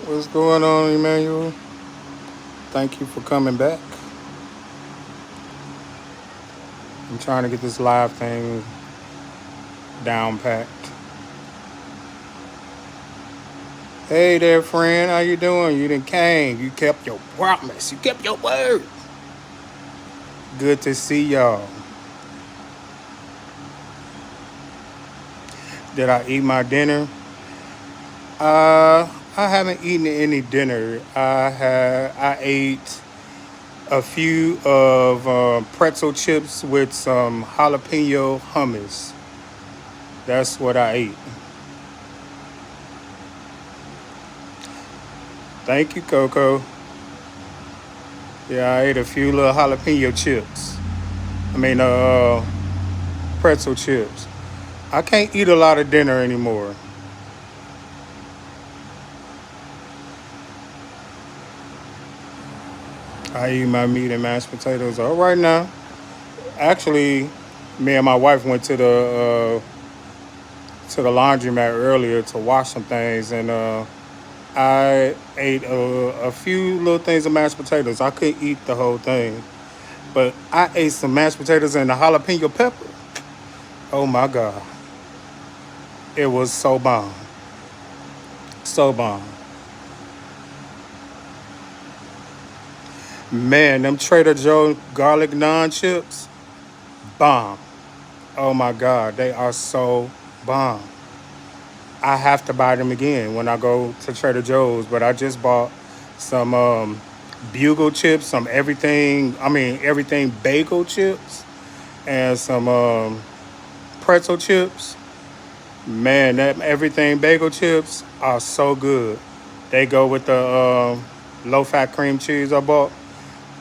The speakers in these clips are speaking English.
What's going on, Emmanuel? Thank you for coming back. I'm trying to get this live thing down packed. Hey there, friend. How you doing? You done came. You kept your promise. You kept your word. Good to see y'all. Did I eat my dinner? I haven't eaten any dinner. I ate a few of pretzel chips with some jalapeno hummus. That's what I ate. Thank you, Coco. Yeah, I ate a few little jalapeno chips. I mean, pretzel chips. I can't eat a lot of dinner anymore. I eat my meat and mashed potatoes all right now. Actually, me and my wife went to the laundromat earlier to wash some things, and I ate a few little things of mashed potatoes. I couldn't eat the whole thing, but I ate some mashed potatoes and the jalapeno pepper. Oh my god, it was so bomb, so bomb. Man, them Trader Joe garlic naan chips, bomb. Oh my God, they are so bomb. I have to buy them again when I go to Trader Joe's, but I just bought some bugle chips, some everything bagel chips, and some pretzel chips. Man, that everything bagel chips are so good. They go with the low fat cream cheese I bought.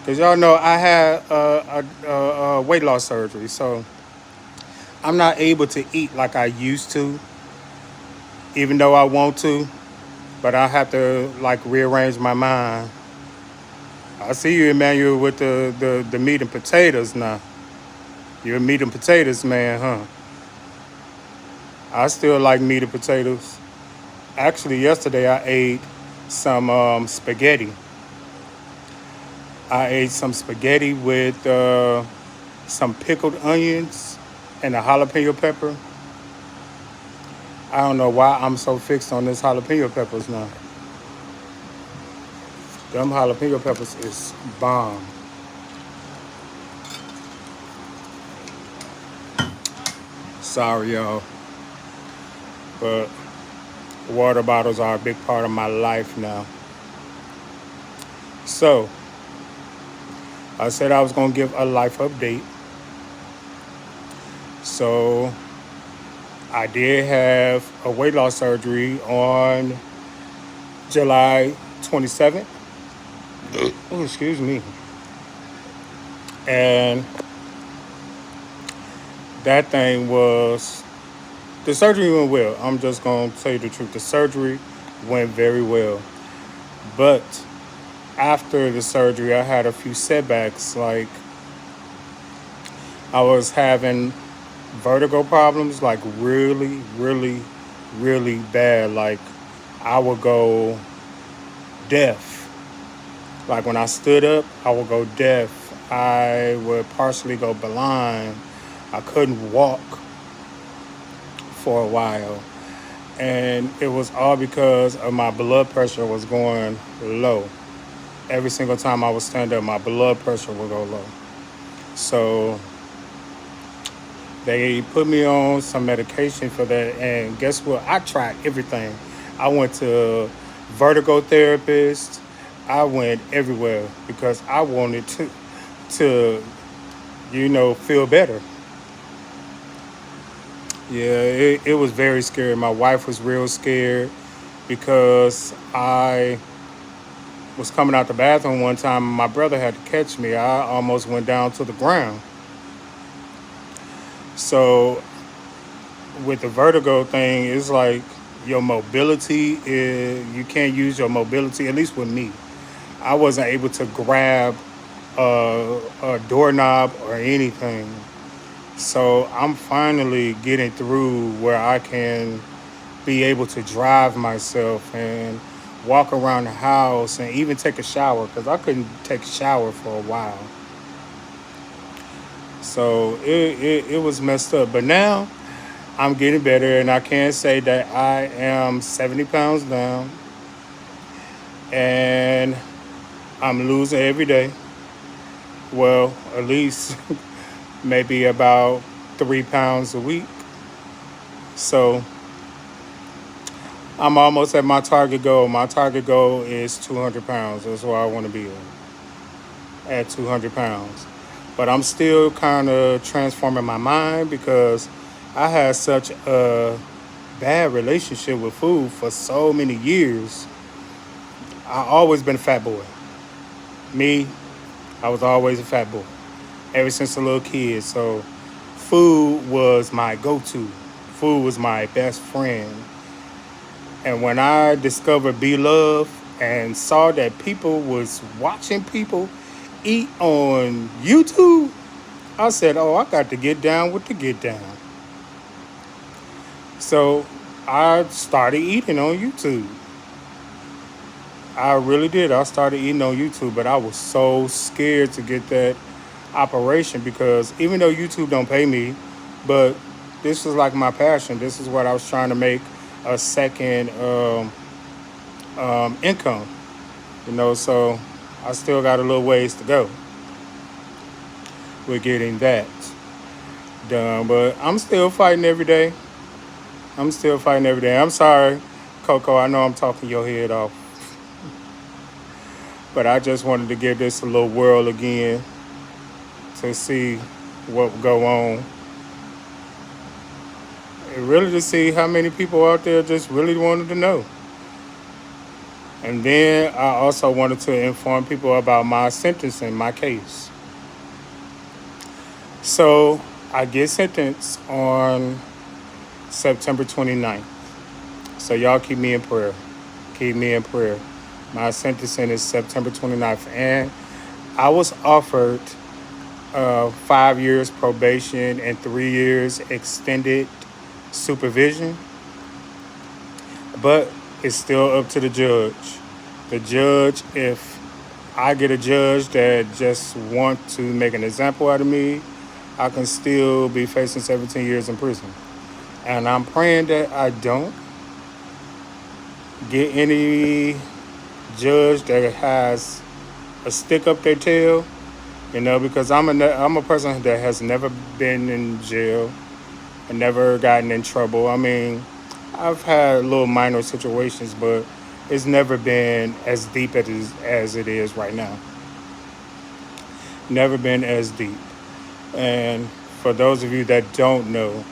Cause y'all know I had a weight loss surgery, so I'm not able to eat like I used to, even though I want to. But I have to like rearrange my mind. I see you, Emmanuel, with the meat and potatoes now. You're a meat and potatoes man, huh? I still like meat and potatoes. Actually, yesterday I ate some spaghetti. I ate some spaghetti with some pickled onions and a jalapeno pepper. I don't know why I'm so fixed on this jalapeno peppers now. Them jalapeno peppers is bomb. Sorry, y'all, but water bottles are a big part of my life now. So I said I was gonna give a life update. So I did have a weight loss surgery on July 27th. Oh, excuse me. And that thing was the surgery went well. I'm just gonna tell you the truth. The surgery went very well. But after the surgery I had a few setbacks. Like I was having vertigo problems, like really, really, really bad. Like I would go deaf. Like when I stood up, I would go deaf. I would partially go blind. I couldn't walk for a while. And it was all because of my blood pressure was going low. Every single time I would stand up, my blood pressure would go low. So they put me on some medication for that. And guess what? I tried everything. I went to vertigo therapist. I went everywhere because I wanted to feel better. Yeah, it was very scary. My wife was real scared because I was coming out the bathroom one time and my brother had to catch me. I almost went down to the ground. So with the vertigo thing, it's like your mobility is, you can't use your mobility, at least with me. I wasn't able to grab a doorknob or anything. So I'm finally getting through where I can be able to drive myself and walk around the house, and even take a shower because I couldn't take a shower for a while. So it was messed up. But now I'm getting better, and I can say that I am 70 pounds down, and I'm losing every day. Well, at least maybe about 3 pounds a week. So I'm almost at my target goal. My target goal is 200 pounds. That's where I want to be at 200 pounds. But I'm still kind of transforming my mind because I had such a bad relationship with food for so many years. I always been a fat boy. Me, I was always a fat boy ever since a little kid. So food was my go-to. Food was my best friend. And when I discovered Be Love and saw that people was watching people eat on YouTube, I said, "Oh, I got to get down with the get down." So I started eating on YouTube. I really did. I started eating on YouTube, but I was so scared to get that operation because even though YouTube don't pay me, but this was like my passion. This is what I was trying to make a second income. So I still got a little ways to go with getting that done. But I'm still fighting every day. I'm still fighting every day. I'm sorry, Coco. I know I'm talking your head off, but I just wanted to give this a little whirl again to see what would go on. And really to see how many people out there just really wanted to know. And then I also wanted to inform people about my sentencing, my case. So I get sentenced on September 29th. So y'all keep me in prayer. Keep me in prayer. My sentencing is September 29th. And I was offered 5 years probation and 3 years extended supervision. But it's still up to the judge. The judge, if I get a judge that just want to make an example out of me, I can still be facing 17 years in prison. And I'm praying that I don't get any judge that has a stick up their tail, because I'm a person that has never been in jail and never gotten in trouble. I mean, I've had little minor situations, but it's never been as deep as it is right now. Never been as deep. And for those of you that don't know,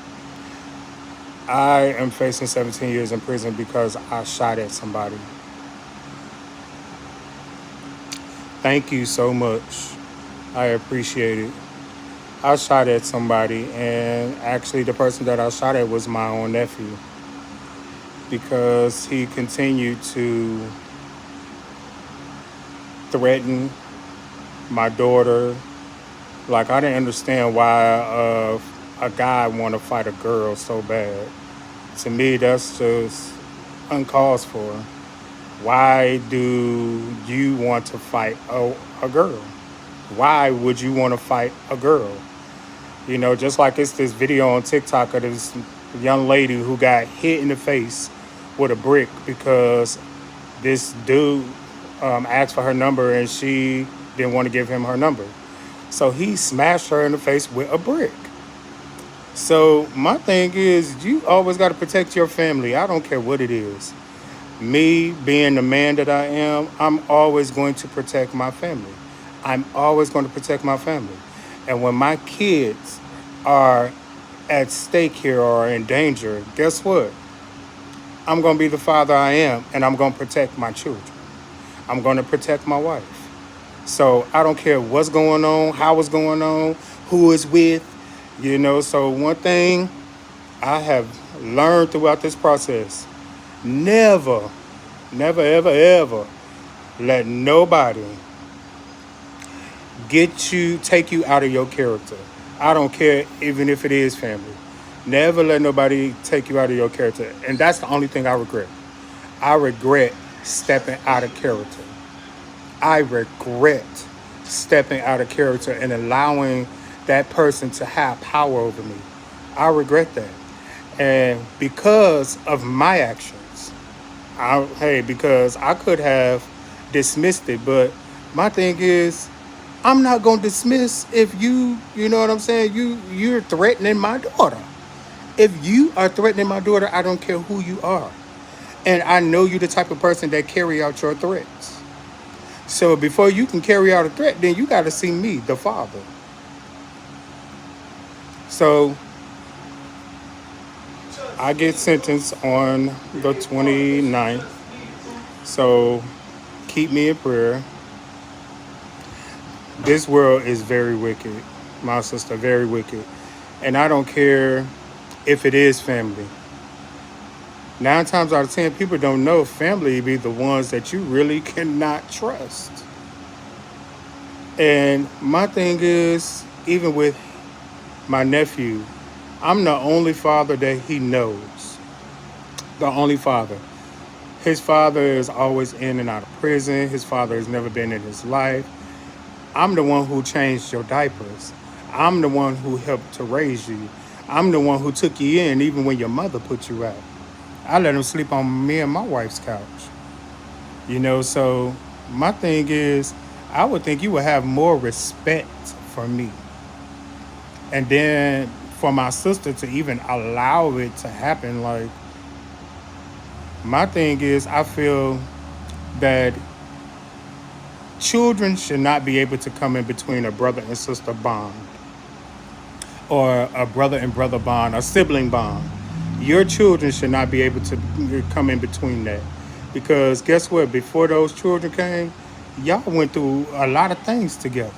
I am facing 17 years in prison because I shot at somebody. Thank you so much. I appreciate it. I shot at somebody, and actually the person that I shot at was my own nephew because he continued to threaten my daughter. Like, I didn't understand why a guy want to fight a girl so bad. To me, that's just uncalled for. Why do you want to fight a girl? Why would you want to fight a girl? Just like it's this video on TikTok of this young lady who got hit in the face with a brick because this dude asked for her number and she didn't want to give him her number. So he smashed her in the face with a brick. So my thing is, you always got to protect your family. I don't care what it is. Me being the man that I am, I'm always going to protect my family. I'm always going to protect my family. And when my kids are at stake here or in danger, guess what? I'm going to be the father I am, and I'm going to protect my children. I'm going to protect my wife. So I don't care what's going on, how it's going on, who it's with, So one thing I have learned throughout this process, never, ever, ever let nobody take you out of your character. I don't care, even if it is family. Never let nobody take you out of your character. And that's the only thing I regret. I regret stepping out of character. I regret stepping out of character and allowing that person to have power over me. I regret that. And because of my actions, because I could have dismissed it, but my thing is, I'm not gonna dismiss if you know what I'm saying. You're threatening my daughter. If you are threatening my daughter, I don't care who you are, and I know you're the type of person that carry out your threats. So before you can carry out a threat, then you got to see me, the father. So I get sentenced on the 29th. So keep me in prayer. This world is very wicked, my sister, very wicked. And I don't care if it is family. 9 times out of 10, people don't know family be the ones that you really cannot trust. And my thing is, even with my nephew, I'm the only father that he knows. The only father. His father is always in and out of prison. His father has never been in his life. I'm the one who changed your diapers. I'm the one who helped to raise you. I'm the one who took you in even when your mother put you out. I let him sleep on me and my wife's couch. So my thing is, I would think you would have more respect for me. And then for my sister to even allow it to happen, like, my thing is, I feel that children should not be able to come in between a brother and sister bond, or a brother and brother bond, a sibling bond. Your children should not be able to come in between that. Because guess what? Before those children came, y'all went through a lot of things together.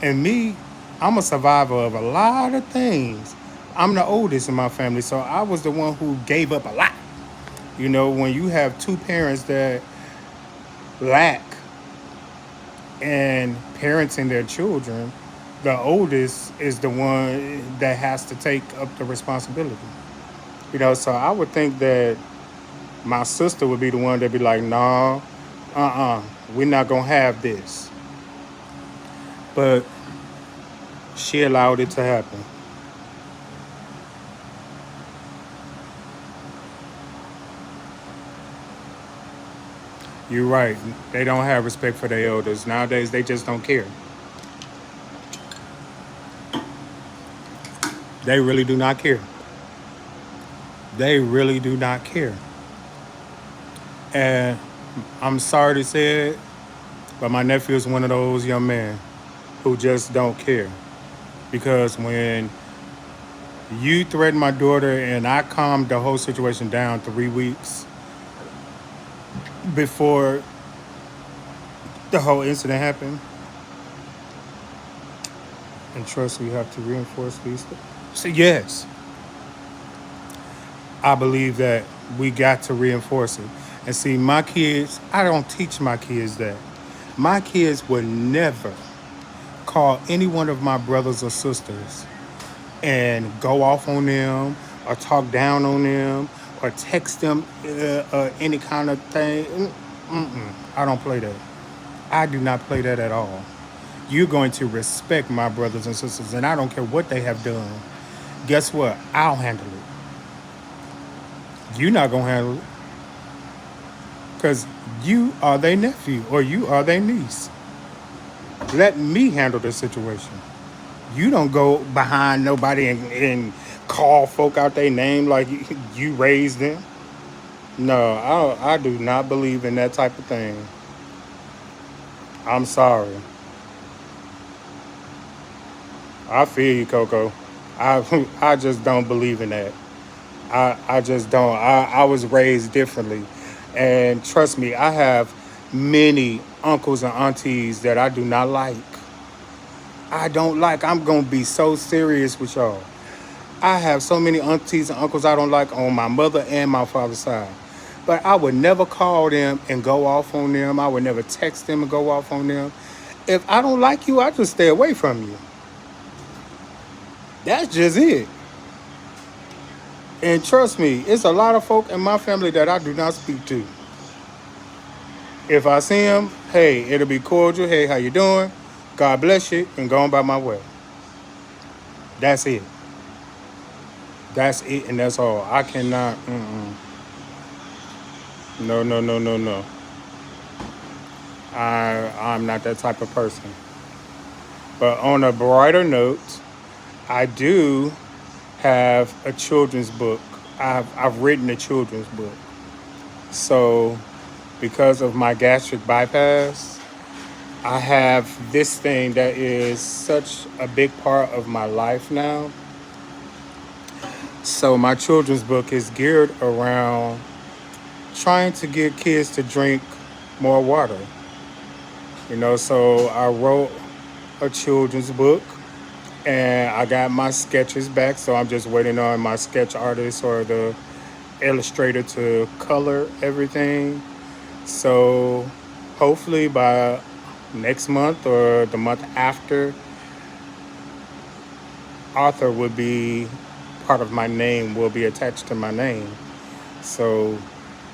And me, I'm a survivor of a lot of things. I'm the oldest in my family, so I was the one who gave up a lot. When you have two parents that lack in parenting their children, the oldest is the one that has to take up the responsibility. So I would think that my sister would be the one that be like, nah, we're not gonna have this. But she allowed it to happen. You're right. They don't have respect for their elders. Nowadays, they just don't care. They really do not care. They really do not care. And I'm sorry to say it, but my nephew is one of those young men who just don't care. Because when you threatened my daughter and I calmed the whole situation down 3 weeks before the whole incident happened, and trust we have to reinforce these things. So yes, I believe that we got to reinforce it. And see, my kids, I don't teach my kids that. My kids would never call any one of my brothers or sisters and go off on them or talk down on them or text them any kind of thing. I don't play that. I do not play that at all. You're going to respect my brothers and sisters, and I don't care what they have done. Guess what? I'll handle it. You're not going to handle it because you are their nephew or you are their niece. Let me handle the situation. You don't go behind nobody and call folk out their name like you raised them. No, I do not believe in that type of thing. I'm sorry. I feel you, Coco. I just don't believe in that. I just don't. I was raised differently. And trust me, I have many uncles and aunties that I do not like. I don't like. I'm going to be so serious with y'all. I have so many aunties and uncles I don't like on my mother and my father's side. But I would never call them and go off on them. I would never text them and go off on them. If I don't like you, I just stay away from you. That's just it. And trust me, it's a lot of folk in my family that I do not speak to. If I see him, hey, it'll be cordial. Hey, how you doing? God bless you, and go on by my way. That's it. That's it, and that's all. I cannot. No, no, no, no, no. I'm not that type of person. But on a brighter note, I do have a children's book. I've written a children's book. So because of my gastric bypass, I have this thing that is such a big part of my life now. So my children's book is geared around trying to get kids to drink more water. So I wrote a children's book and I got my sketches back. So I'm just waiting on my sketch artist or the illustrator to color everything. So hopefully by next month or the month after, author would be part of my name, will be attached to my name. So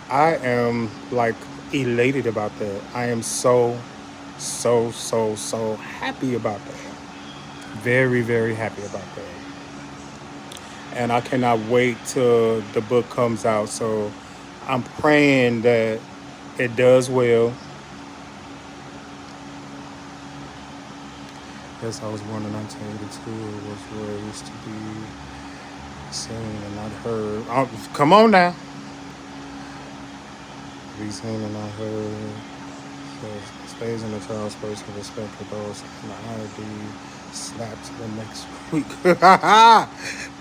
I am like elated about that. I am so, so, so, so happy about that. Very, very happy about that. And I cannot wait till the book comes out. So I'm praying that it does well. Yes, I was born in 1982. Was raised to be seen and not heard. Oh, come on now. Be seen and not heard. So stays in the child's space and respect for those in the ID. Slap to the next week.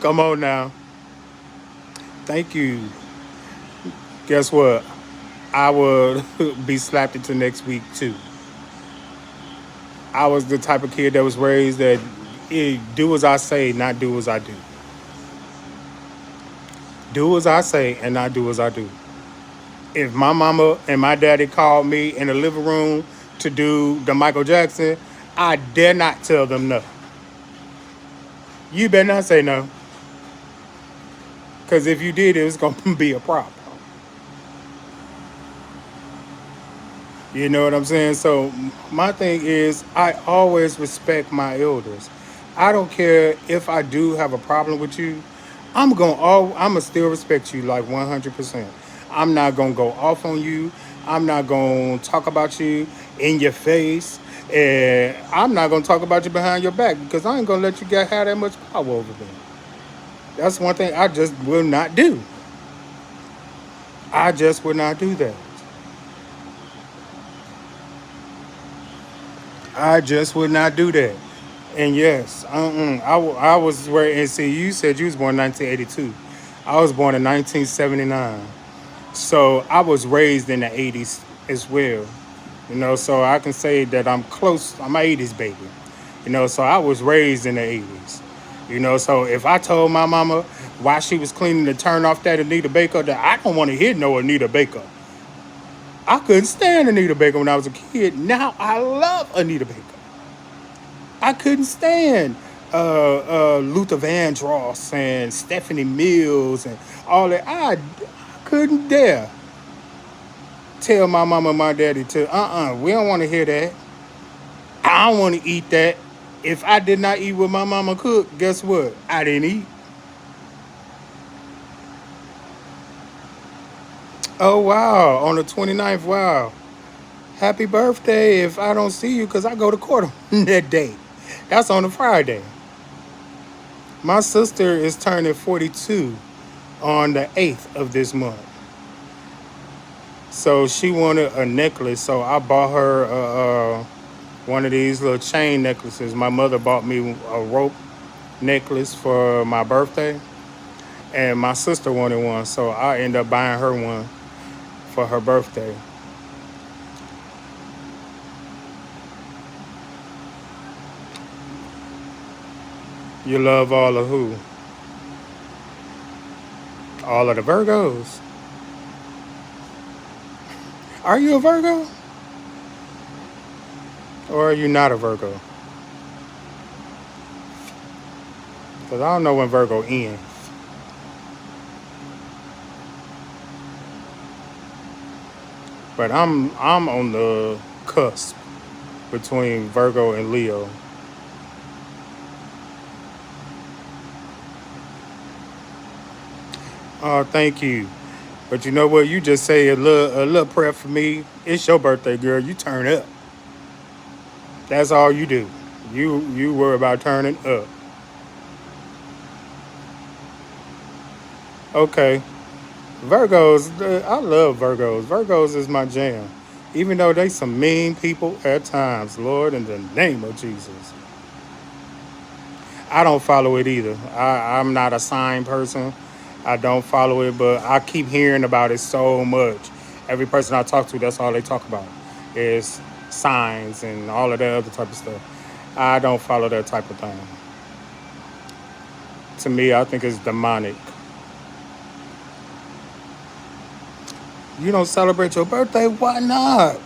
Come on now. Thank you. Guess what? I would be slapped into next week too. I was the type of kid that was raised that do as I say, not do as I do. Do as I say and not do as I do. If my mama and my daddy called me in the living room to do the Michael Jackson, I dare not tell them no. You better not say no. Because if you did, it was going to be a problem. You know what I'm saying? So my thing is, I always respect my elders. I don't care if I do have a problem with you. I'm gonna still respect you like 100%. I'm not gonna go off on you. I'm not gonna talk about you in your face, and I'm not gonna talk about you behind your back because I ain't gonna let you get have that much power over me. That's one thing I just will not do. I just will not do that. I just would not do that. And yes, I was where, and see, you said you was born in 1982. I was born in 1979. So I was raised in the 80s as well. So I can say that I'm close, I'm an 80s baby. So I was raised in the 80s. So if I told my mama while she was cleaning to turn off that Anita Baker, that I don't want to hear no Anita Baker. I couldn't stand Anita Baker when I was a kid. Now I love Anita Baker. I couldn't stand Luther Vandross and Stephanie Mills and all that. I couldn't dare tell my mama and my daddy we don't want to hear that. I don't want to eat that. If I did not eat what my mama cooked, guess what? I didn't eat. Oh, wow. On the 29th, wow. Happy birthday if I don't see you because I go to court on that day. That's on a Friday. My sister is turning 42 on the 8th of this month. So she wanted a necklace. So I bought her one of these little chain necklaces. My mother bought me a rope necklace for my birthday. And my sister wanted one. So I ended up buying her one for her birthday. You love all of who? All of the Virgos. Are you a Virgo? Or are you not a Virgo? Because I don't know when Virgo ends. But I'm on the cusp between Virgo and Leo. Oh, thank you. But you know what? You just say a little prayer for me. It's your birthday, girl. You turn up. That's all you do. You worry about turning up. Okay. Virgos, I love Virgos. Virgos is my jam. Even though they some mean people at times, Lord, in the name of Jesus. I don't follow it either. I'm not a sign person. I don't follow it, but I keep hearing about it so much. Every person I talk to, that's all they talk about is signs and all of that other type of stuff. I don't follow that type of thing. To me, I think it's demonic. You don't celebrate your birthday? Why not?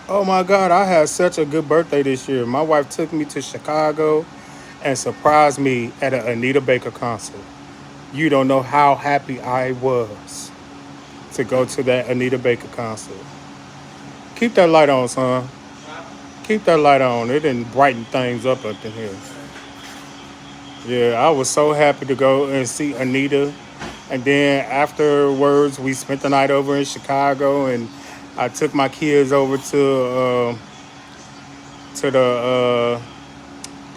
Oh my God, I had such a good birthday this year. My wife took me to Chicago and surprised me at an Anita Baker concert. You don't know how happy I was to go to that Anita Baker concert. Keep that light on, son. Keep that light on. It didn't brighten things up in here. Yeah, I was so happy to go and see Anita. And then afterwards, we spent the night over in Chicago, and I took my kids over to the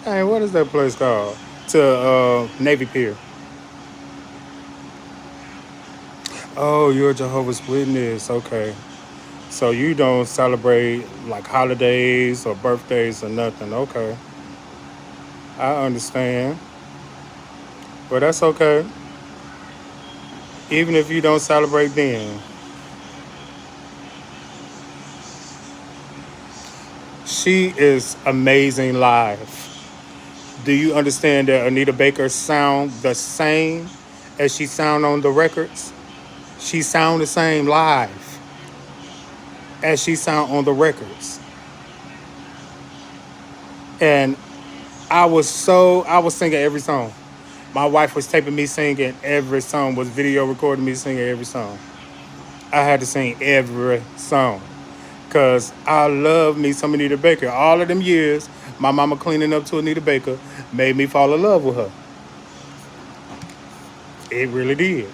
hey, what is that place called? To Navy Pier. Oh, you're a Jehovah's Witness. Okay. So you don't celebrate like holidays or birthdays or nothing. Okay. I understand. But that's okay. Even if you don't celebrate then. She is amazing live. Do you understand that Anita Baker sound the same as she sound on the records? She sound the same live as she sound on the records. And I was singing every song. My wife was taping me singing every song, was video recording me singing every song. I had to sing every song. Cause I love me some Anita Baker. All of them years, my mama cleaning up to Anita Baker made me fall in love with her. It really did.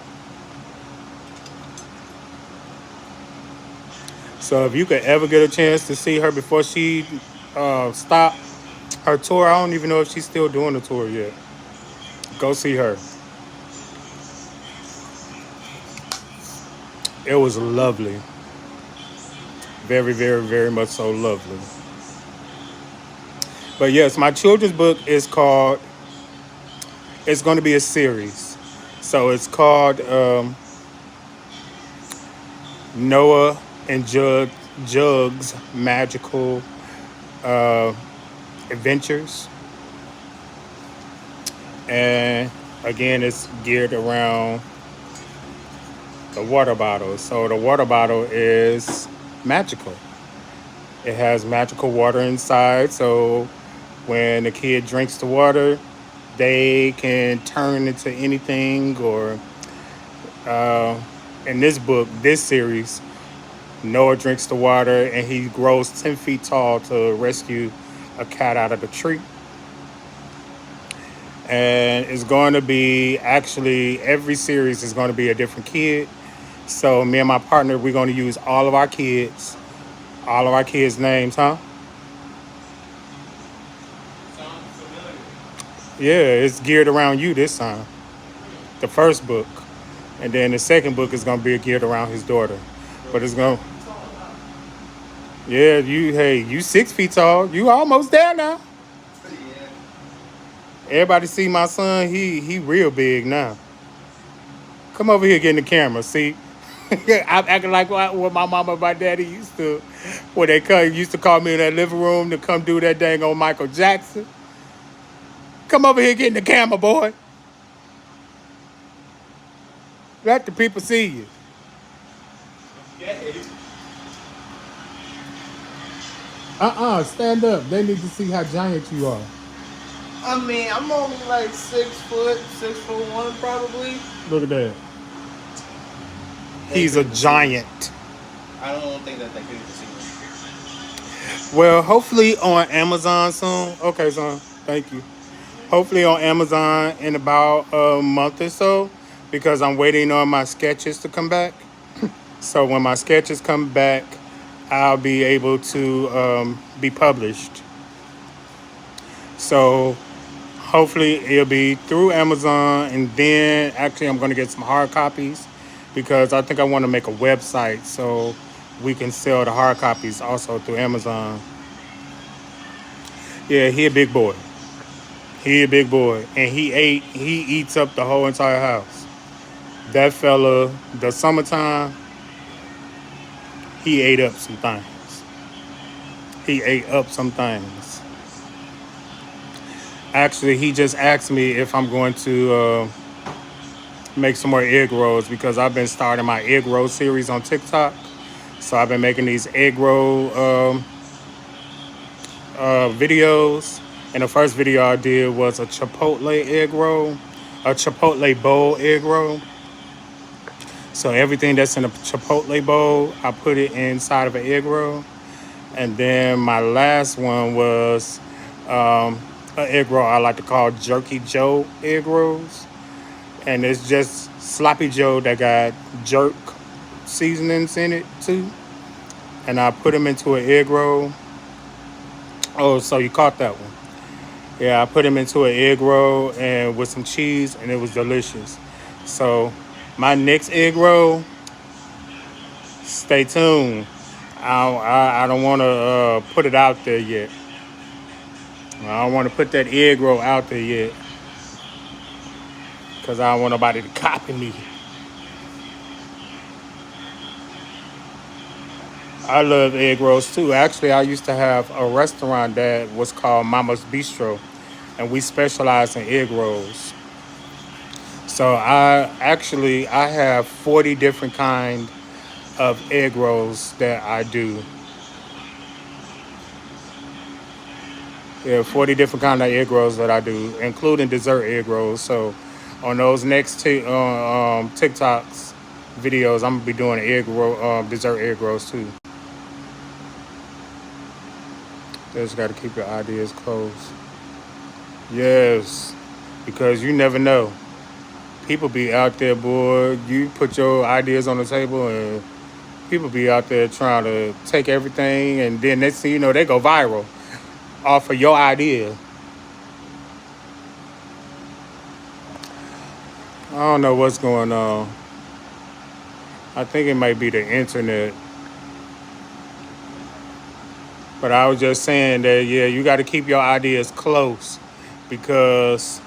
So if you could ever get a chance to see her before she stopped her tour, I don't even know if she's still doing the tour yet. Go see her. It was lovely. Very, very, very much so lovely. But yes, my children's book is called, it's going to be a series. So it's called Noah and Jug's Magical uh, Adventures. And again, it's geared around the water bottle. So the water bottle is magical. It has magical water inside. So when the kid drinks the water, they can turn into anything. Or uh, in this book, this series, Noah drinks the water and he grows 10 feet tall to rescue a cat out of the tree. And it's going to be actually every series is going to be a different kid. So me and my partner, we're going to use all of our kids' names, huh? Yeah, it's geared around you this time. The first book, and then the second book is going to be geared around his daughter. But it's going, yeah, you 6 feet tall, you almost there now. Everybody see my son, he real big now. Come over here, get in the camera. See, I'm acting like what my mama and my daddy used to. When they used to call me in that living room to come do that dang on Michael Jackson. Come over here, get in the camera, boy. Let the people see you. Stand up. They need to see how giant you are. I mean, I'm only like 6 foot, 6'1" probably. Look at that. They He's a couldn't see. giant. I I don't think that they could even see them. Well, hopefully on Amazon soon. Okay, son. Thank you. Hopefully on Amazon in about a month or so, because I'm waiting on my sketches to come back. So when my sketches come back, I'll be able to be published. So hopefully it'll be through Amazon, and then actually I'm going to get some hard copies because I think I want to make a website so we can sell the hard copies also through Amazon. Yeah, he a big boy. He a big boy, and he eats up the whole entire house. That fella, the summertime, he ate up some things. He ate up some things. Actually, he just asked me if I'm going to make some more egg rolls because I've been starting my egg roll series on TikTok. So I've been making these egg roll videos. And the first video I did was a Chipotle egg roll, a Chipotle bowl egg roll. So everything that's in a Chipotle bowl, I put it inside of an egg roll. And then my last one was an egg roll I like to call Jerky Joe egg rolls. And it's just sloppy Joe that got jerk seasonings in it too. And I put them into an egg roll. Oh, so you caught that one. Yeah, I put them into an egg roll and with some cheese, and it was delicious. So my next egg roll, stay tuned. I don't want to put it out there yet. I don't want to put that egg roll out there yet because I don't want nobody to copy me. I love egg rolls too. Actually, I used to have a restaurant that was called Mama's Bistro, and we specialize in egg rolls. So I have 40 different kind of egg rolls that I do. Yeah, 40 different kind of egg rolls that I do, including dessert egg rolls. So on those next TikToks videos, I'm gonna be doing egg roll, dessert egg rolls too. Just got to keep your ideas close. Yes, because you never know. People be out there, boy. You put your ideas on the table, and people be out there trying to take everything, and then next thing you know, they go viral off of your idea. I don't know what's going on. I think it might be the internet. But I was just saying that, yeah, you got to keep your ideas close because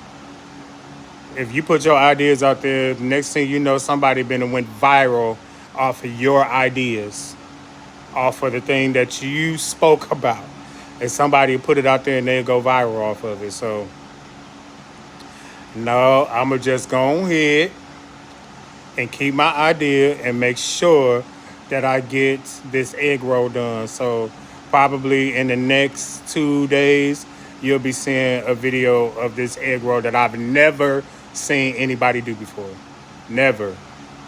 if you put your ideas out there, next thing you know, somebody been and went viral off of your ideas, off of the thing that you spoke about. And somebody put it out there and they go viral off of it. So, no, I'm going to just go ahead and keep my idea and make sure that I get this egg roll done. So probably in the next 2 days, you'll be seeing a video of this egg roll that I've never seen anybody do before. Never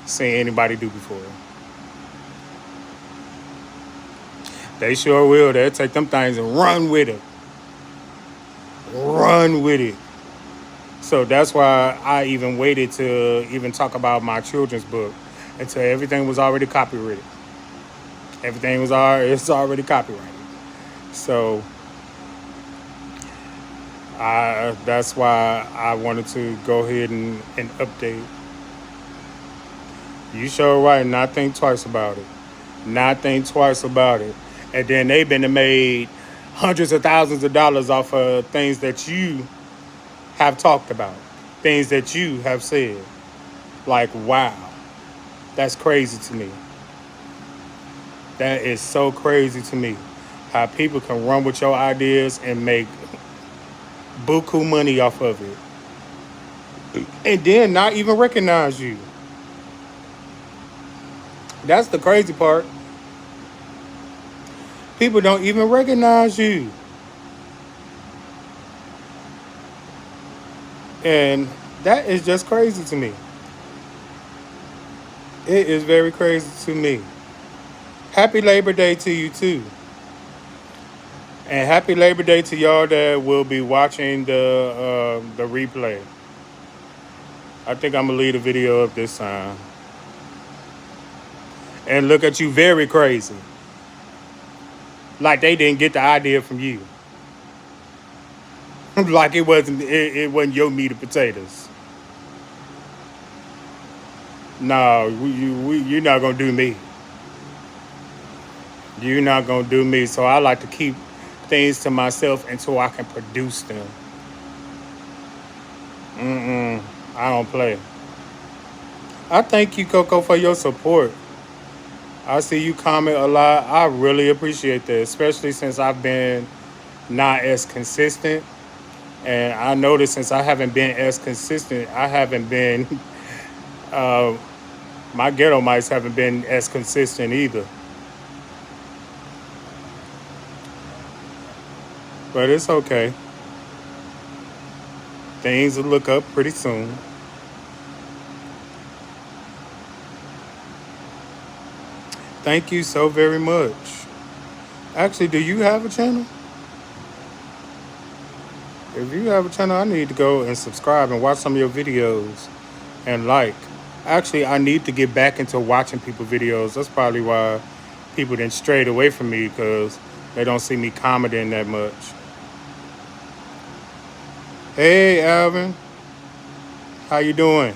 seen anybody do before. They sure will. They'll take them things and run with it. Run with it. So that's why I even waited to even talk about my children's book until everything was already copyrighted. Everything was already, it's already copyrighted. So that's why I wanted to go ahead and update. You sure right, not think twice about it. Not think twice about it. And then they've been made hundreds of thousands of dollars off of things that you have talked about, things that you have said. Like, wow, that's crazy to me. That is so crazy to me. How people can run with your ideas and make buku money off of it. And then not even recognize you. That's the crazy part. People don't even recognize you. And that is just crazy to me. It is very crazy to me. Happy Labor Day to you too. And happy Labor Day to y'all that will be watching the replay. I think I'm gonna leave the video up this time. And look at you, very crazy. Like they didn't get the idea from you. Like it wasn't your meat and potatoes. No, you're not gonna do me. You're not gonna do me. So I like to keep things to myself until I can produce them. I don't play. I thank you, Coco, for your support. I see you comment a lot. I really appreciate that, especially since I've been not as consistent. And I noticed since I haven't been as consistent, I haven't been, my ghetto mites haven't been as consistent either. But it's okay. Things will look up pretty soon. Thank you so very much. Actually, do you have a channel? If you have a channel, I need to go and subscribe and watch some of your videos and like. Actually, I need to get back into watching people videos. That's probably why people then strayed away from me because they don't see me commenting that much. Hey, Alvin, how you doing?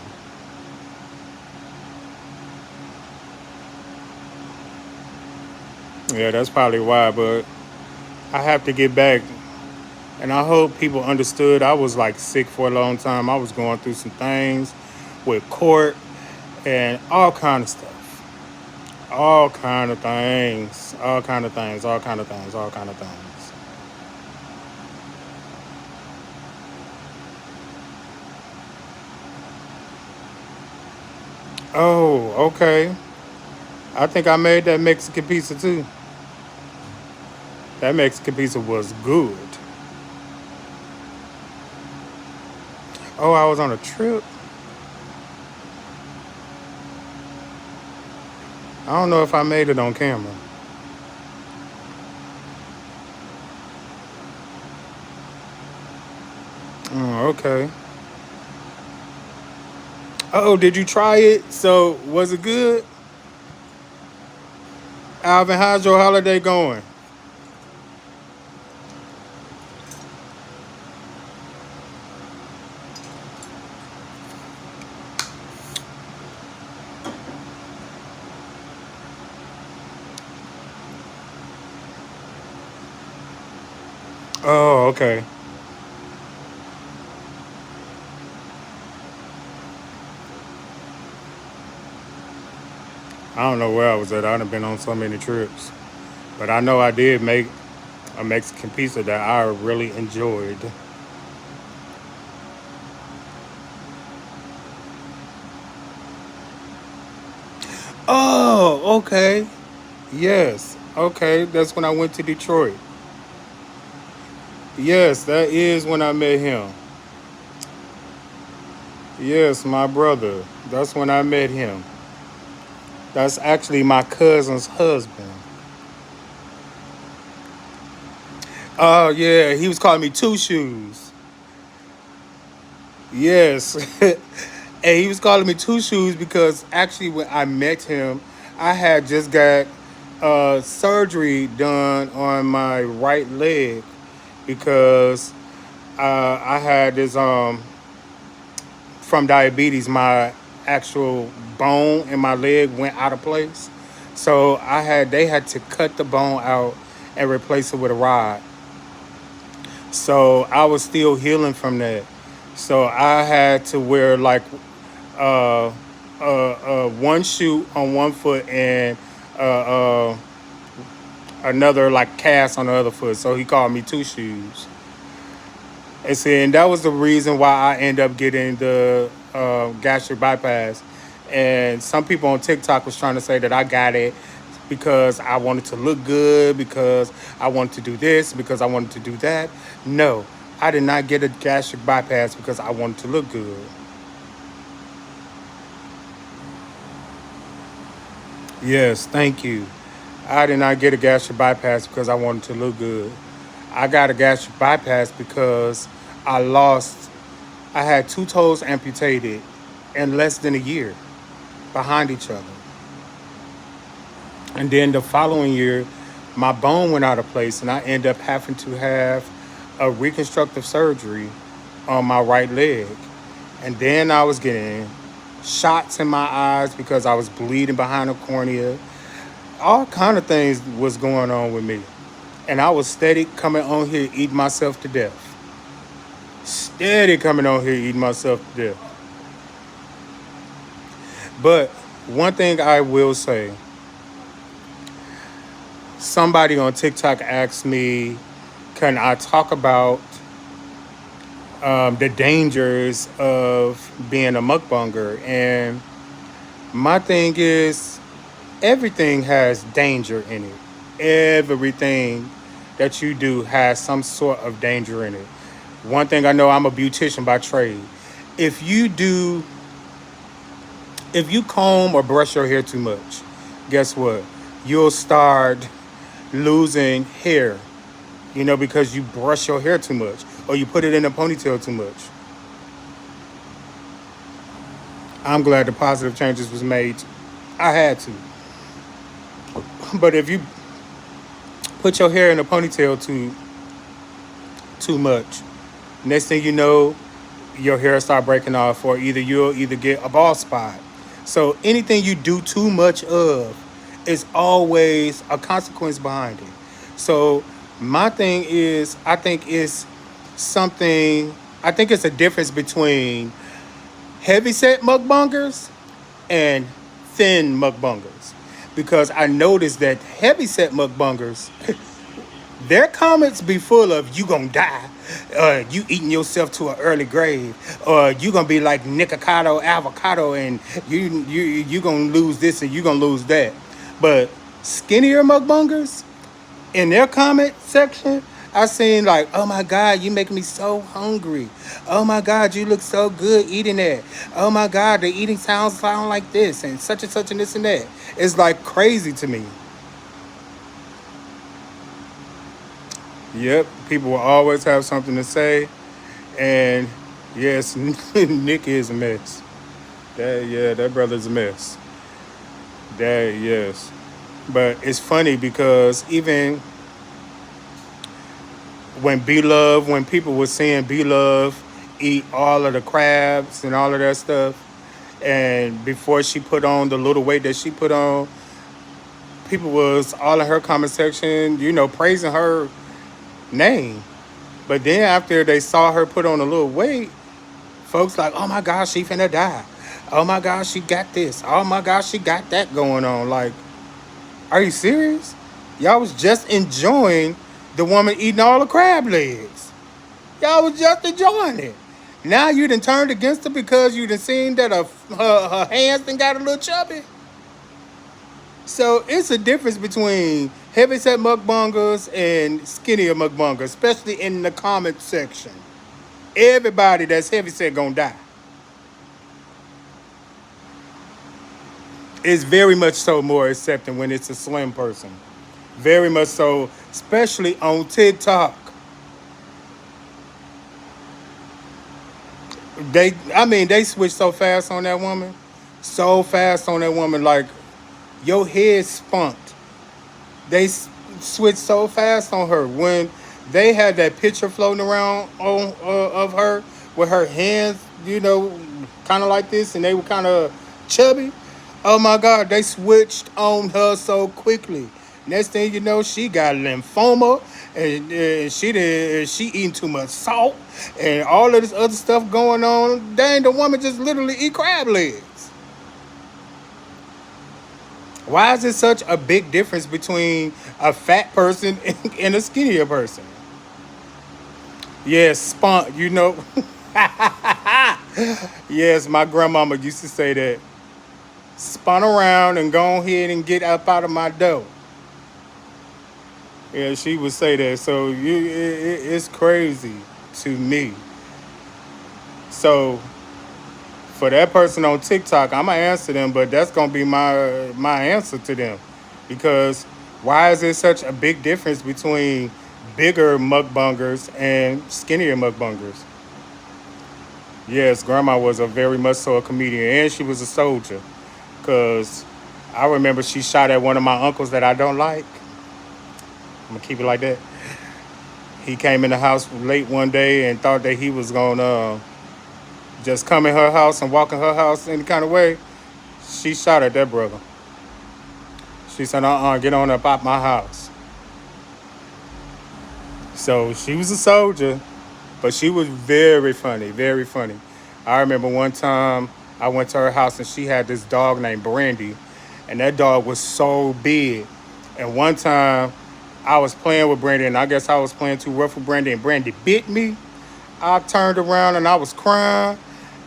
Yeah, that's probably why, but I have to get back. And I hope people understood I was like sick for a long time. I was going through some things with court and all kind of stuff. All kind of things. All kind of things. All kind of things. All kind of things. Oh, okay. I think I made that Mexican pizza too. That Mexican pizza was good. Oh, I was on a trip. I don't know if I made it on camera. Oh, okay. Oh, did you try it? So, was it good? Alvin, how's your holiday going? Oh, okay. I don't know where I was at. I've been on so many trips. But I know I did make a Mexican pizza that I really enjoyed. Oh, okay. Yes. Okay. That's when I went to Detroit. Yes, that is when I met him. Yes, my brother. That's when I met him. That's actually my cousin's husband. Oh, yeah. He was calling me Two Shoes. Yes. And he was calling me Two Shoes because actually when I met him, I had just got surgery done on my right leg because I had this from diabetes. My actual bone in my leg went out of place, so they had to cut the bone out and replace it with a rod. So I was still healing from that. So I had to wear like uh, one shoe on one foot and another like cast on the other foot. So he called me Two Shoes. And see, and that was the reason why I ended up getting the gastric bypass. And some people on TikTok was trying to say that I got it because I wanted to look good, because I wanted to do this, because I wanted to do that. No, I did not get a gastric bypass because I wanted to look good. Yes, thank you. I did not get a gastric bypass because I wanted to look good. I got a gastric bypass because I lost, I had two toes amputated in less than a year behind each other. And then the following year, my bone went out of place and I ended up having to have a reconstructive surgery on my right leg. And then I was getting shots in my eyes because I was bleeding behind the cornea. All kind of things was going on with me. And I was steady coming on here eating myself to death. Steady coming on here eating myself to death. But one thing I will say, somebody on TikTok asked me, can I talk about the dangers of being a mukbanger? And my thing is, everything has danger in it. Everything that you do has some sort of danger in it. One thing I know, I'm a beautician by trade. If you do, if you comb or brush your hair too much, guess what? You'll start losing hair, because you brush your hair too much or you put it in a ponytail too much. I'm glad the positive changes was made. I had to. But if you put your hair in a ponytail too much, next thing you know, your hair start breaking off, or you'll either get a bald spot. So anything you do too much of is always a consequence behind it. So my thing is, something. I think it's a difference between heavy set mukbangers and thin mukbangers, because I noticed that heavy set mukbangers, their comments be full of "you gonna die," "you eating yourself to an early grave," or "you gonna be like Nikocado Avocado and you gonna lose this and you gonna lose that." But skinnier mukbangers, in their comment section, I seen like, "Oh my God, you make me so hungry. Oh my God, you look so good eating that. Oh my God, the eating sound like this and such and this and that." It's like crazy to me. Yep, people will always have something to say, and yes, Nick is a mess. That brother's a mess. That yes, but it's funny because even when people were seeing B Love eat all of the crabs and all of that stuff, and before she put on the little weight that she put on, people was all in her comment section, praising her name. But then after they saw her put on a little weight, folks like, "Oh my gosh, she finna die. Oh my gosh, she got this. Oh my gosh, she got that going on." Like, are you serious? Y'all was just enjoying the woman eating all the crab legs. Y'all was just enjoying it. Now you done turned against her because you done seen that her hands done got a little chubby. So it's a difference between heavyset mukbangers and skinnier mukbangers, especially in the comment section. Everybody that's heavyset gonna die. It's very much so more accepting when it's a slim person. Very much so, especially on TikTok. They switched so fast on that woman. So fast on that woman, like your head spunked. They switched so fast on her when they had that picture floating around of her with her hands, kind of like this, and they were kind of chubby. Oh my God, they switched on her so quickly. Next thing you know, she got lymphoma, and she eating too much salt, and all of this other stuff going on. Dang, the woman just literally eat crab legs. Why is it such a big difference between a fat person and a skinnier person? Yes, spunk, Yes, my grandmama used to say that. Spun around and go ahead and get up out of my dough. Yeah, she would say that. So it's crazy to me. So for that person on TikTok, I'm gonna answer them, but that's gonna be my answer to them, because Why is there such a big difference between bigger mukbangers and skinnier mukbangers? Yes, grandma was a very much so a comedian, and she was a soldier. Cause I remember she shot at one of my uncles that I don't like. I'm gonna keep it like that. He came in the house late one day and thought that he was gonna just come in her house and walk in her house any kind of way. She shot at that brother. She said, get on up out my house. So she was a soldier, but she was very funny, very funny. I remember one time I went to her house and she had this dog named Brandy, and that dog was so big. And one time I was playing with Brandy, and I guess I was playing too rough with Brandy, and Brandy bit me. I turned around and I was crying,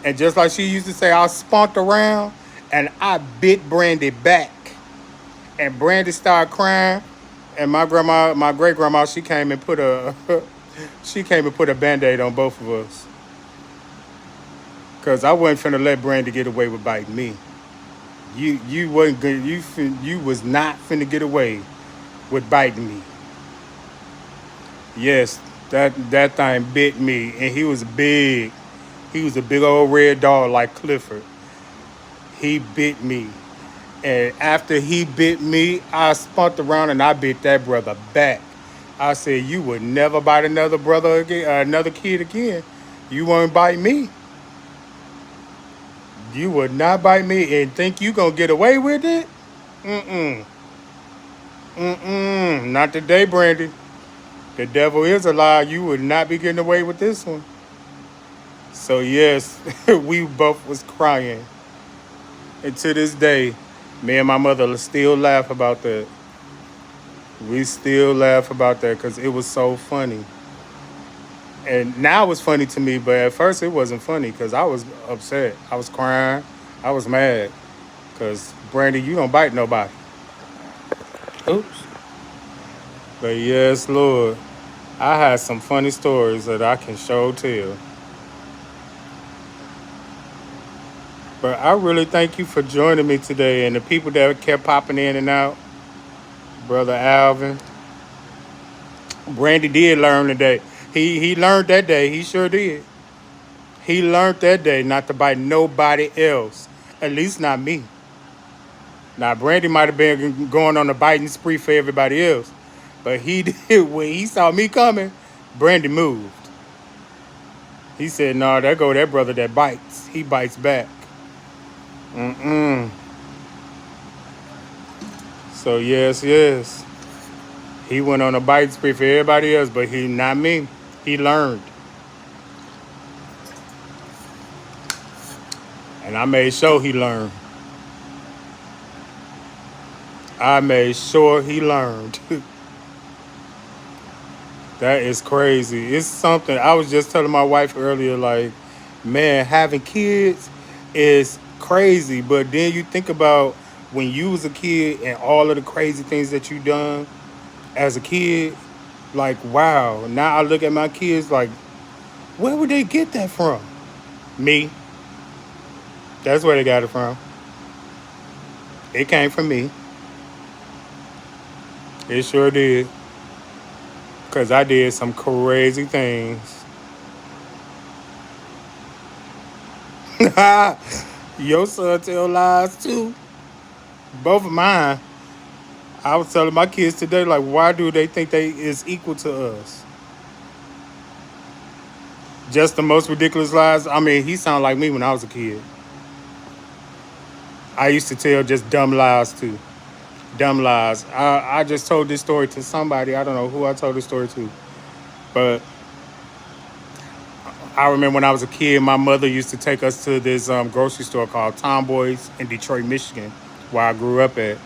and just like she used to say, I spunked around and I bit Brandy back, and Brandy started crying. And my grandma, my great grandma, she came and put a she came and put a band-aid on both of us. Cause I wasn't finna let Brandy get away with biting me. You wasn't good. You was not finna get away with biting me. Yes, that thing bit me, and he was big. He was a big old red dog like Clifford. He bit me, and after he bit me, I spunked around and I bit that brother back. I said, "You would never bite another brother again, another kid again. You won't bite me. You would not bite me and think you gonna get away with it? Mm-mm. Mm-mm. Not today, Brandy. The devil is a lie. You would not be getting away with this one." So yes, we both was crying. And to this day, me and my mother still laugh about that. We still laugh about that because it was so funny. And now it's funny to me, but at first it wasn't funny because I was upset. I was crying. I was mad because Brandy, you don't bite nobody. Oops. But yes, Lord, I had some funny stories that I can show tell. But I really thank you for joining me today, and the people that kept popping in and out. Brother Alvin, Brandy did learn today. He learned that day. He sure did. He learned that day not to bite nobody else. At least not me. Now Brandy might have been going on a biting spree for everybody else, but he did when he saw me coming. Brandy moved. He said, "No, there go that brother that bites. He bites back." Mm-mm. So yes, yes, he went on a biting spree for everybody else, but he not me. He learned, and I made sure he learned. I made sure he learned. That is crazy. It's something I was just telling my wife earlier, like, man, having kids is crazy. But then you think about when you was a kid and all of the crazy things that you done as a kid, like, wow. Now I look at my kids like, where would they get that from? Me. That's where they got it from. It came from me. It sure did. Cause I did some crazy things. Your son tell lies too. Both of mine. I was telling my kids today, like, why do they think they is equal to us? Just the most ridiculous lies. I mean, he sounded like me when I was a kid. I used to tell just dumb lies too. Dumb lies. I just told this story to somebody. I don't know who I told this story to. But I remember when I was a kid, my mother used to take us to this grocery store called Tomboys in Detroit, Michigan, where I grew up at.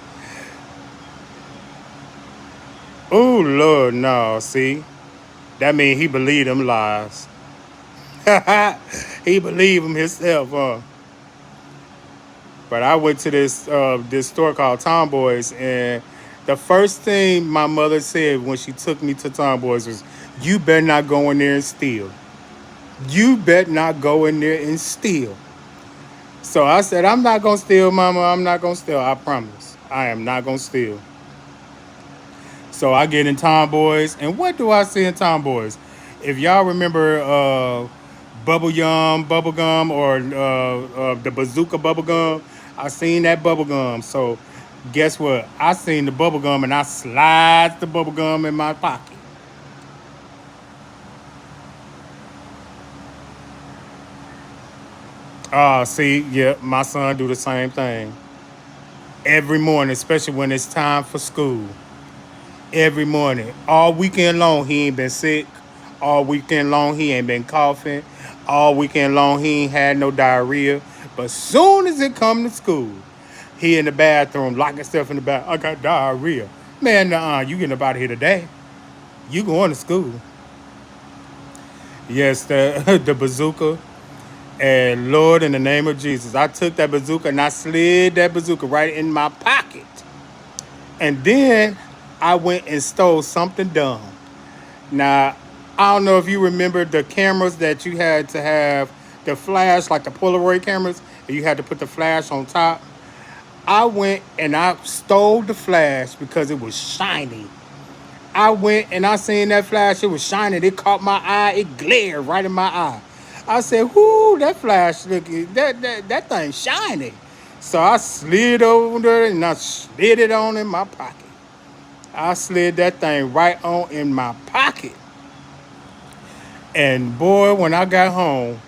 Oh, Lord, no. See? That means he believed them lies. He believed them himself, huh? But I went to this store called Tomboys, and the first thing my mother said when she took me to Tomboys was, "You better not go in there and steal. You better not go in there and steal." So I said, "I'm not gonna steal, Mama. I'm not gonna steal. I promise. I am not gonna steal." So I get in Tomboys, and what do I see in Tomboys? If y'all remember Bubble Yum Bubble Gum or the Bazooka Bubble Gum, I seen that bubble gum. So guess what? I seen the bubble gum and I slides the bubble gum in my pocket. See, yeah, my son do the same thing every morning, especially when it's time for school. Every morning. All weekend long, he ain't been sick. All weekend long, he ain't been coughing. All weekend long, he ain't had no diarrhea. But soon as it come to school, he in the bathroom, locking himself in the bath. I got diarrhea. Man, you getting up out of here today. You going to school. Yes, the, the bazooka. And Lord, in the name of Jesus, I took that bazooka and I slid that bazooka right in my pocket. And then I went and stole something dumb. Now, I don't know if you remember the cameras that you had to have the flash, like the Polaroid cameras, and you had to put the flash on top. I went and I stole the flash because it was shiny. I went and I seen that flash, it was shining. It caught my eye, it glared right in my eye. I said, whoo, that flash, look, that thing shiny. So I slid over there and I slid it on in my pocket. I slid that thing right on in my pocket. And boy, when I got home,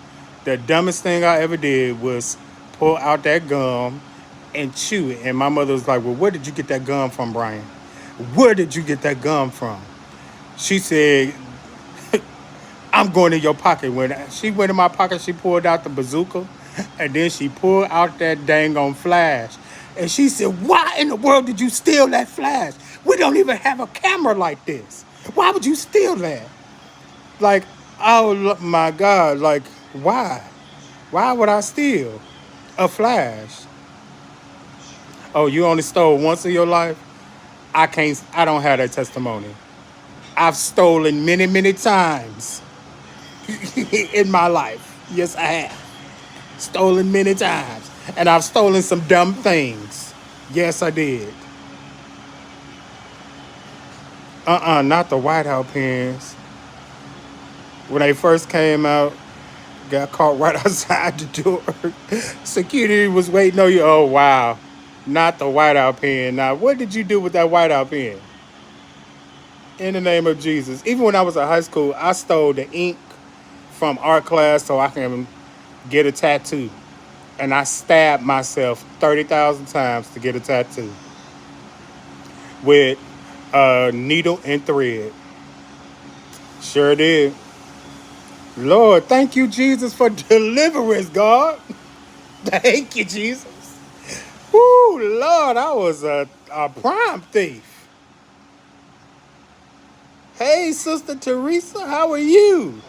the dumbest thing I ever did was pull out that gum and chew it. And my mother was like, well, where did you get that gum from, Brian? Where did you get that gum from? She said, I'm going in your pocket. When she went in my pocket, she pulled out the bazooka and then she pulled out that dang on flash. And she said, why in the world did you steal that flash? We don't even have a camera like this. Why would you steal that? Like, oh my God, like, why? Why would I steal a flash? Oh, you only stole once in your life? I don't have that testimony. I've stolen many, many times in my life. Yes, I have. Stolen many times. And I've stolen some dumb things. Yes, I did. Not the Whiteout pens. When they first came out, got caught right outside the door. Security was waiting on you. Oh, wow. Not the whiteout pen. Now, what did you do with that whiteout pen? In the name of Jesus. Even when I was in high school, I stole the ink from art class so I can get a tattoo. And I stabbed myself 30,000 times to get a tattoo with a needle and thread. Sure did. Lord, thank you, Jesus, for deliverance, God. Thank you, Jesus. Woo, Lord, I was a prime thief. Hey, Sister Teresa, how are you?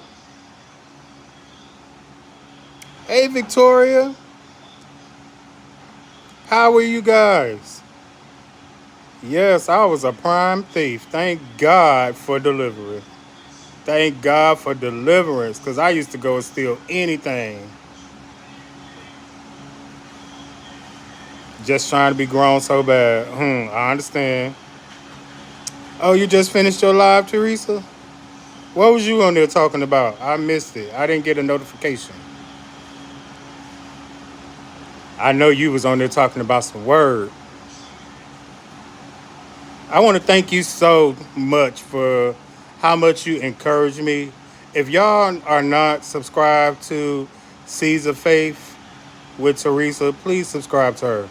Hey, Victoria, how are you guys? Yes, I was a prime thief. Thank God for deliverance. Thank God for deliverance, because I used to go and steal anything. Just trying to be grown so bad. I understand. Oh, you just finished your live, Teresa? What was you on there talking about? I missed it. I didn't get a notification. I know you was on there talking about some word. I want to thank you so much for how much you encourage me. If y'all are not subscribed to Seeds of Faith with Teresa, please subscribe to her.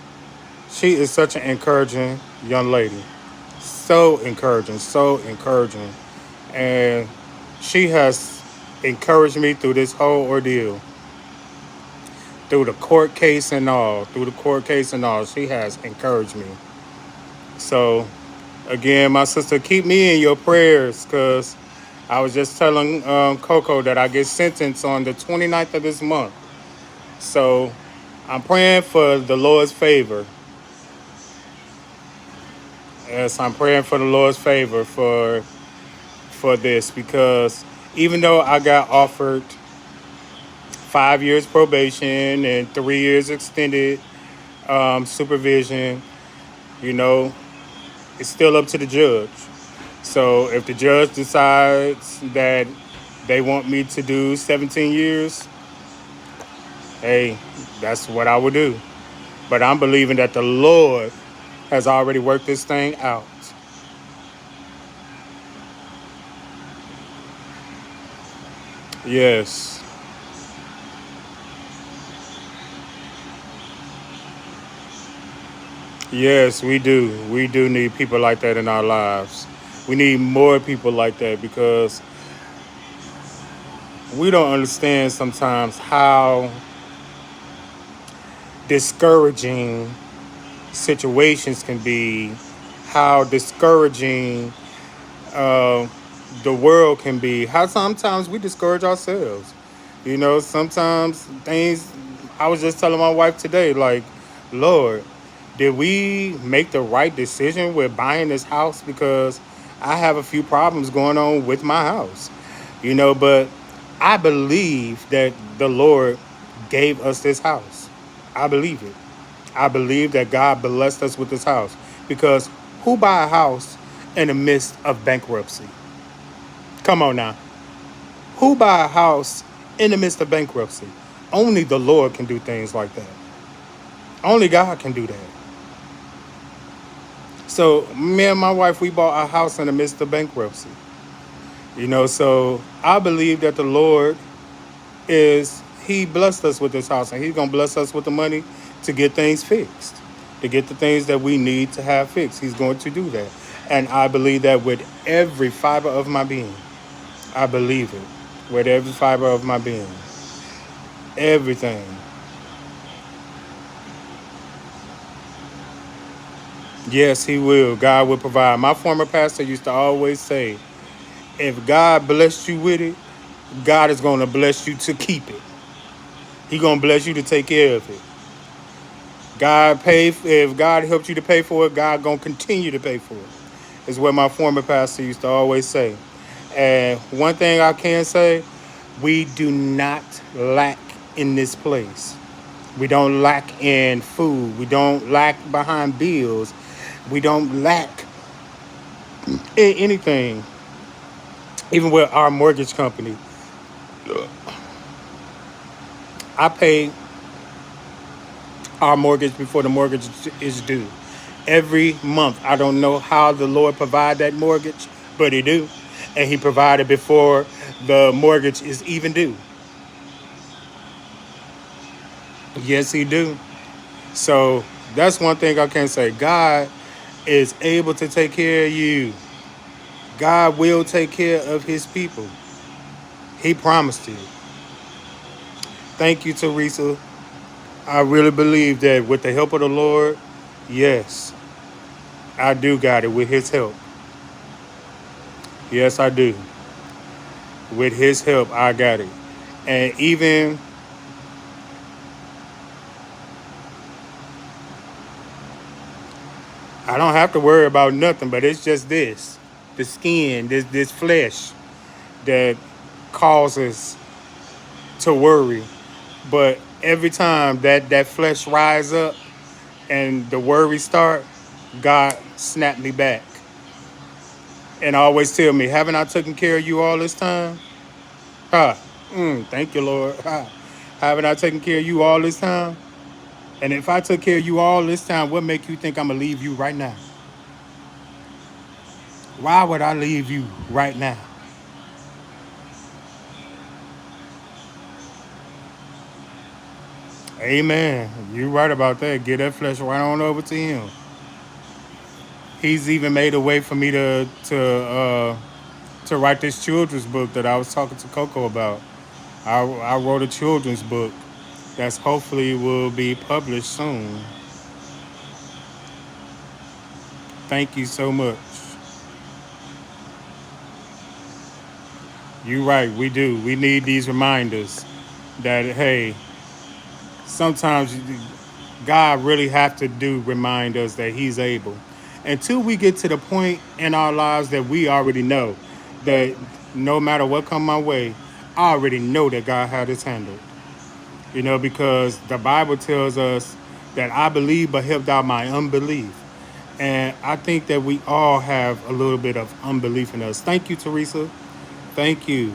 She is such an encouraging young lady. So encouraging, so encouraging. And she has encouraged me through this whole ordeal. Through the court case and all. She has encouraged me. So, again, my sister, keep me in your prayers because I was just telling Coco that I get sentenced on the 29th of this month. So, I'm praying for the Lord's favor. Yes, I'm praying for the Lord's favor for this because even though I got offered 5 years probation and 3 years extended supervision, you know, it's still up to the judge. So if the judge decides that they want me to do 17 years, hey, that's what I would do. But I'm believing that the Lord has already worked this thing out. Yes. Yes, we do. We do need people like that in our lives. We need more people like that because we don't understand sometimes how discouraging situations can be, how discouraging uh, the world can be, how sometimes we discourage ourselves. You know, sometimes things, I was just telling my wife today, like, Lord, did we make the right decision with buying this house? Because I have a few problems going on with my house, you know, but I believe that the Lord gave us this house. I believe it. I believe that God blessed us with this house because who buy a house in the midst of bankruptcy? Come on now. Who buy a house in the midst of bankruptcy? Only the Lord can do things like that. Only God can do that. So me and my wife, we bought a house in the midst of bankruptcy. You know, so I believe that the Lord is He blessed us with this house, and He's gonna bless us with the money to get things fixed, to get the things that we need to have fixed. He's going to do that, and I believe that with every fiber of my being. I believe it with every fiber of my being. Everything. Yes, He will. God will provide. My former pastor used to always say, if God blessed you with it, God is going to bless you to keep it. He going to bless you to take care of it. If God helped you to pay for it, God going to continue to pay for it. Is what my former pastor used to always say. And one thing I can say, we do not lack in this place. We don't lack in food. We don't lack behind bills. We don't lack in anything. Even with our mortgage company, I pay our mortgage before the mortgage is due. Every month, I don't know how the Lord provide that mortgage, but He do, and He provided before the mortgage is even due. Yes, He do. So that's one thing I can say. God is able to take care of you. God will take care of His people. He promised it. Thank you, Teresa. I really believe that with the help of the Lord, yes, I do got it with His help. Yes, I do. With His help, I got it. And even I don't have to worry about nothing, but it's just this, the skin, this flesh that causes to worry. But every time that flesh rise up and the worry start, God snapped me back and always tell me, haven't I taken care of you all this time? Ha. Thank you, Lord. Ha. Haven't I taken care of you all this time? And if I took care of you all this time, what make you think I'm going to leave you right now? Why would I leave you right now? Amen. You right about that. Get that flesh right on over to Him. He's even made a way for me to write this children's book that I was talking to Coco about. I wrote a children's book that's hopefully will be published soon. Thank you so much. You're right. We do. We need these reminders that hey, sometimes God really have to do remind us that He's able. Until we get to the point in our lives that we already know that no matter what come my way, I already know that God had His handled. You know, because the Bible tells us that I believe, but help thou my unbelief. And I think that we all have a little bit of unbelief in us. Thank you, Teresa. Thank you.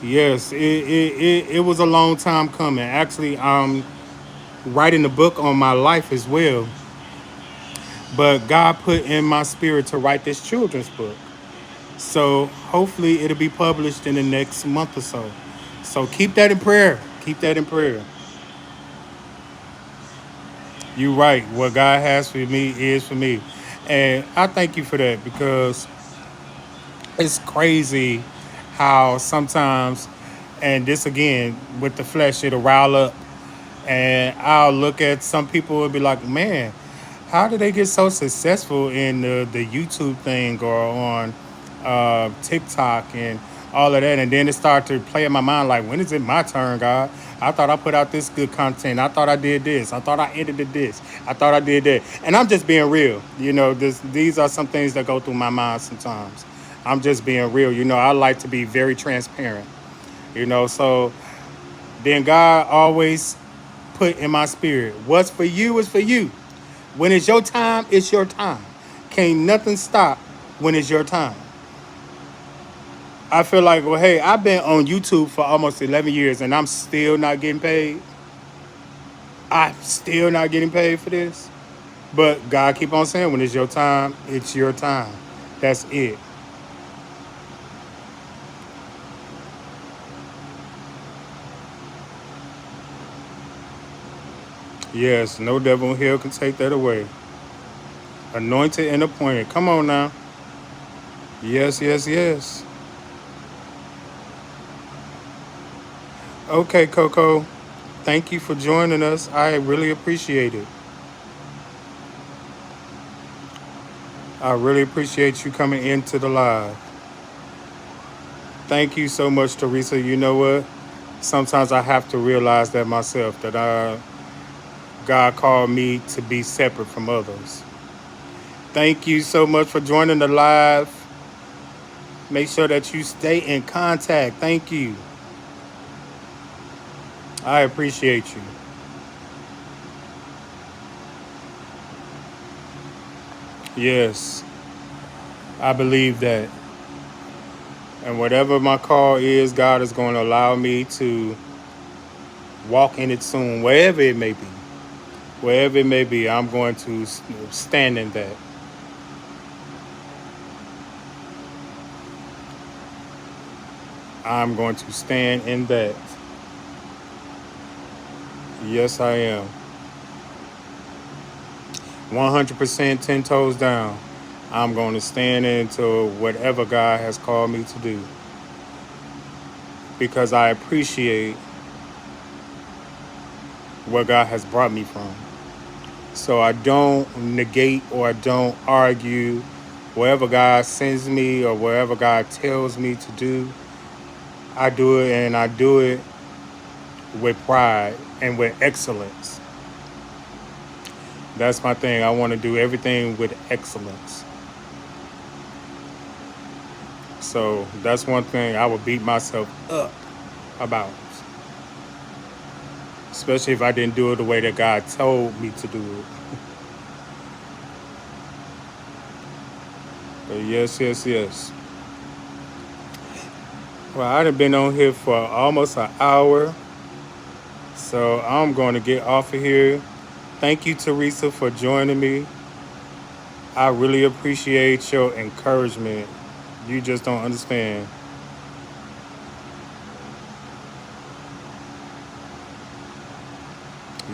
Yes, it was a long time coming. Actually, I'm writing a book on my life as well. But God put in my spirit to write this children's book. So hopefully it'll be published in the next month or so. So keep that in prayer. Keep that in prayer. You're right. What God has for me is for me. And I thank you for that because it's crazy how sometimes, and this again, with the flesh, it'll rile up. And I'll look at some people and be like, man, how did they get so successful in the YouTube thing or on TikTok and all of that? And then it started to play in my mind like, when is it my turn, God? I thought I put out this good content. I thought I did this. I thought I edited this. I thought I did that. And I'm just being real. These are some things that go through my mind sometimes. I'm just being real. I like to be very transparent. So then God always put in my spirit, what's for you is for you. When it's your time, it's your time. Can't nothing stop when it's your time. I feel like, well, hey, I've been on YouTube for almost 11 years and I'm still not getting paid. I'm still not getting paid for this. But God keep on saying, when it's your time, it's your time. That's it. Yes, no devil in hell can take that away. Anointed and appointed. Come on now. Yes, yes, yes. Okay, Coco. Thank you for joining us. I really appreciate it. I really appreciate you coming into the live. Thank you so much, Teresa. You know what? Sometimes I have to realize that myself, that God called me to be separate from others. Thank you so much for joining the live. Make sure that you stay in contact. Thank you. I appreciate you. Yes, I believe that. And whatever my call is, God is going to allow me to walk in it soon, wherever it may be. Wherever it may be, I'm going to stand in that. I'm going to stand in that. Yes, I am. 100% 10 toes down. I'm going to stand into whatever God has called me to do because I appreciate where God has brought me from. So I don't negate or I don't argue wherever God sends me or wherever God tells me to do. I do it, and I do it with pride and with excellence. That's my thing. I want to do everything with excellence. So that's one thing I would beat myself up about, especially if I didn't do it the way that God told me to do it. But yes, yes, yes. Well, I've been on here for almost an hour, so I'm going to get off of here. Thank you, Teresa, for joining me. I really appreciate your encouragement. You just don't understand.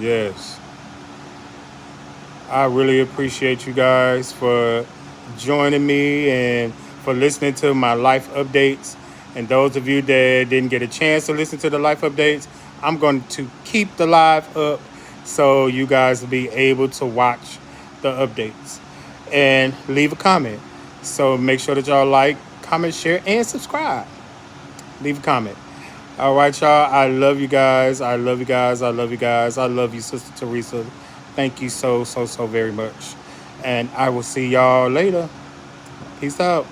Yes. I really appreciate you guys for joining me and for listening to my life updates. And those of you that didn't get a chance to listen to the life updates, I'm going to keep the live up so you guys will be able to watch the updates and leave a comment. So make sure that y'all like, comment, share, and subscribe. Leave a comment. All right, y'all. I love you guys. I love you guys. I love you guys. I love you, Sister Teresa. Thank you so, so, so very much. And I will see y'all later. Peace out.